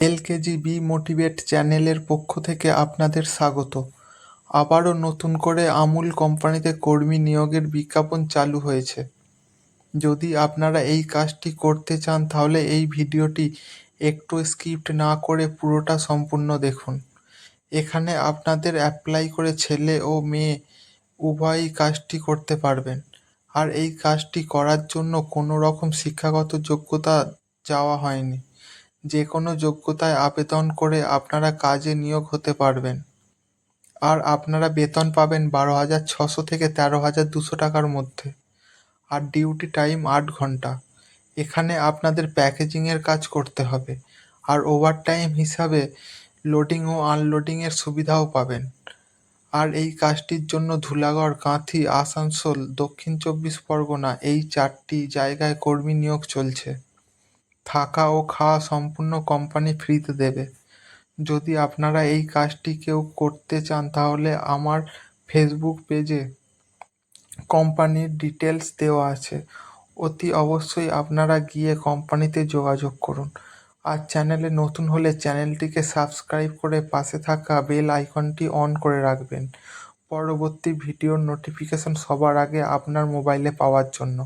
এলকেজিবি motivate চ্যানেলের পক্ষ থেকে আপনাদের স্বাগত। আবারও নতুন করে আমুল কোম্পানিতে কর্মী নিয়োগের বিজ্ঞাপন চালু হয়েছে। যদি আপনারা এই কাজটি করতে চান তাহলে এই ভিডিওটি একটু স্কিপ না করে পুরোটা সম্পূর্ণ দেখুন। এখানে আপনাদের অ্যাপ্লাই করে ছেলে ও মেয়ে উভয়ই কাজটি করতে পারবেন। আর এই কাজটি করার জন্য কোনো রকম শিক্ষাগত যোগ্যতা চাওয়া হয়নি। যে কোনো যোগ্যতায় আবেদন করে আপনারা কাজে নিয়োগ হতে পারবেন। আর আপনারা বেতন পাবেন 12,600 থেকে 13,200 টাকার মধ্যে। আর ডিউটি টাইম 8 ঘন্টা। এখানে আপনাদের প্যাকেজিংয়ের কাজ করতে হবে। আর ওভারটাইম হিসাবে লোডিং ও আনলোডিংয়ের সুবিধাও পাবেন। আর এই কাজটির জন্য ধুলাগড়, কাঁথি, আসানসোল, দক্ষিণ 24 পরগনা এই 4টি জায়গায় কর্মী নিয়োগ চলছে। থাকা ও খাওয়া সম্পূর্ণ কোম্পানি ফ্রিতে দেবে। যদি আপনারা এই কাজটি কেউ করতে চান তাহলে আমার ফেসবুক পেজে কোম্পানির ডিটেলস দেওয়া আছে। অতি অবশ্যই আপনারা গিয়ে কোম্পানিতে যোগাযোগ করুন। আর চ্যানেলে নতুন হলে চ্যানেলটিকে সাবস্ক্রাইব করে পাশে থাকা বেল আইকনটি অন করে রাখবেন পরবর্তী ভিডিওর নোটিফিকেশন সবার আগে আপনার মোবাইলে পাওয়ার জন্য।